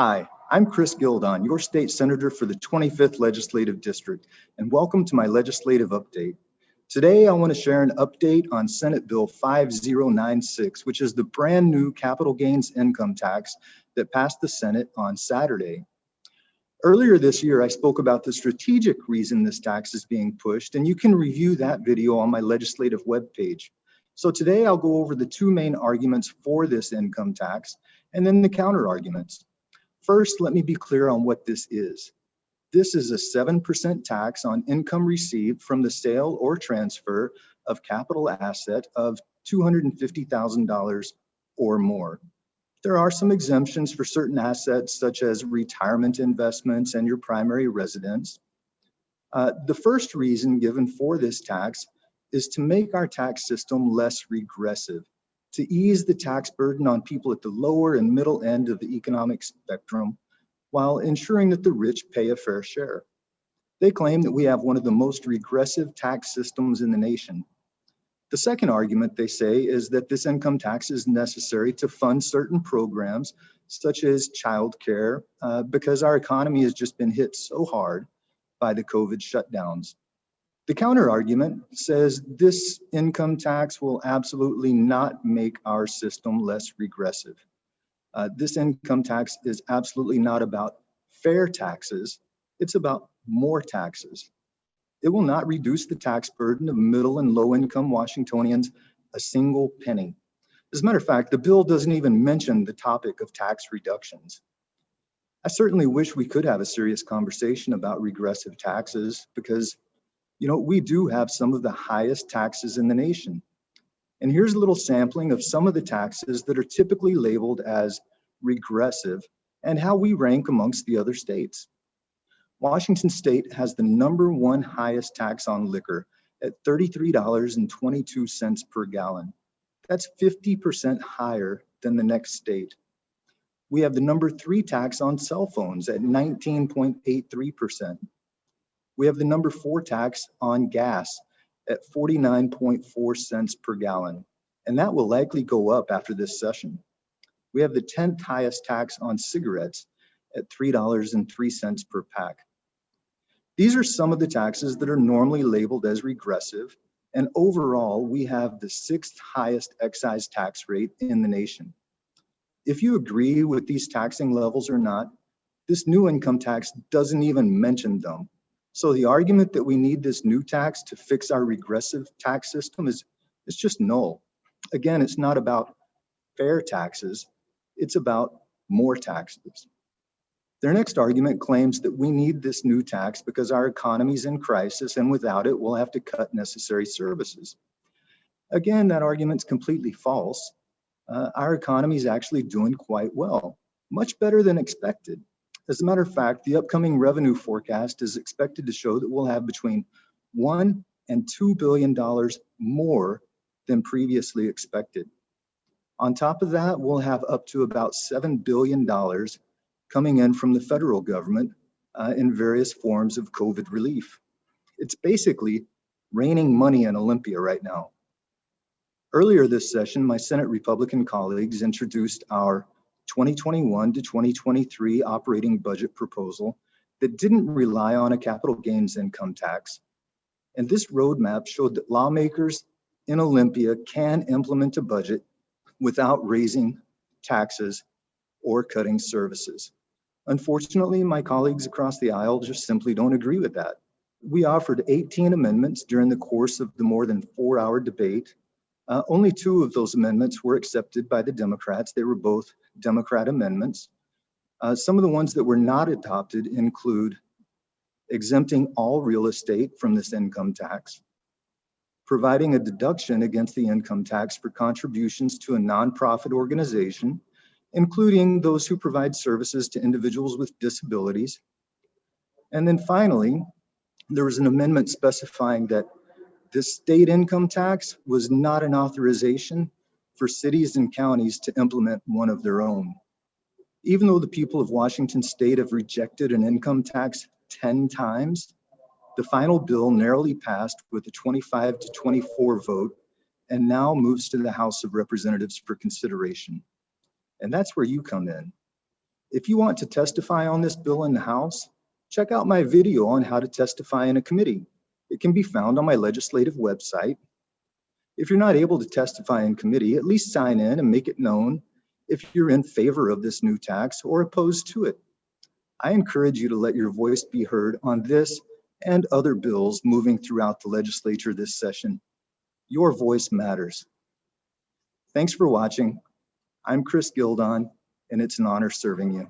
Hi, I'm Chris Gildon, your state senator for the 25th Legislative District, and welcome to my legislative update. Today, I want to share an update on Senate Bill 5096, which is the brand new capital gains income tax that passed the Senate on Saturday. Earlier this year, I spoke about the strategic reason this tax is being pushed, and you can review that video on my legislative webpage. So today, I'll go over the two main arguments for this income tax, and then the counter arguments. First, let me be clear on what this is. This is a 7% tax on income received from the sale or transfer of capital asset of $250,000 or more. There are some exemptions for certain assets such as retirement investments and your primary residence. The first reason given for this tax is to make our tax system less regressive, to ease the tax burden on people at the lower and middle end of the economic spectrum, while ensuring that the rich pay a fair share. They claim that we have one of the most regressive tax systems in the nation. The second argument, they say, is that this income tax is necessary to fund certain programs, such as childcare, because our economy has just been hit so hard by the COVID shutdowns. The counter argument says this income tax will absolutely not make our system less regressive. This income tax is absolutely not about fair taxes, it's about more taxes. It will not reduce the tax burden of middle and low income Washingtonians a single penny. As a matter of fact, the bill doesn't even mention the topic of tax reductions. I certainly wish we could have a serious conversation about regressive taxes because we do have some of the highest taxes in the nation. And here's a little sampling of some of the taxes that are typically labeled as regressive and how we rank amongst the other states. Washington State has the #1 highest tax on liquor at $33.22 per gallon. That's 50% higher than the next state. We have the #3 tax on cell phones at 19.83%. We have the #4 tax on gas at 49.4 cents per gallon, and that will likely go up after this session. We have the 10th highest tax on cigarettes at $3.03 per pack. These are some of the taxes that are normally labeled as regressive, and overall, we have the 6th highest excise tax rate in the nation. If you agree with these taxing levels or not, this new income tax doesn't even mention them. So the argument that we need this new tax to fix our regressive tax system is just null. Again, it's not about fair taxes, it's about more taxes. Their next argument claims that we need this new tax because our economy is in crisis and without it, we'll have to cut necessary services. Again, that argument's completely false. Our economy is actually doing quite well, much better than expected. As a matter of fact, the upcoming revenue forecast is expected to show that we'll have between $1 and $2 billion more than previously expected. On top of that, we'll have up to about $7 billion coming in from the federal government in various forms of COVID relief. It's basically raining money in Olympia right now. Earlier this session, my Senate Republican colleagues introduced our 2021 to 2023 operating budget proposal that didn't rely on a capital gains income tax. And this roadmap showed that lawmakers in Olympia can implement a budget without raising taxes or cutting services. Unfortunately, my colleagues across the aisle just simply don't agree with that. We offered 18 amendments during the course of the more than 4-hour debate. Only 2 of those amendments were accepted by the Democrats. They were both Democrat amendments. Some of the ones that were not adopted include exempting all real estate from this income tax, providing a deduction against the income tax for contributions to a nonprofit organization, including those who provide services to individuals with disabilities. And then finally, there was an amendment specifying that this state income tax was not an authorization for cities and counties to implement one of their own. Even though the people of Washington State have rejected an income tax 10 times, the final bill narrowly passed with a 25 to 24 vote and now moves to the House of Representatives for consideration. And that's where you come in. If you want to testify on this bill in the House, check out my video on how to testify in a committee. It can be found on my legislative website. If you're not able to testify in committee, at least sign in and make it known if you're in favor of this new tax or opposed to it. I encourage you to let your voice be heard on this and other bills moving throughout the legislature this session. Your voice matters. Thanks for watching. I'm Chris Gildon, and it's an honor serving you.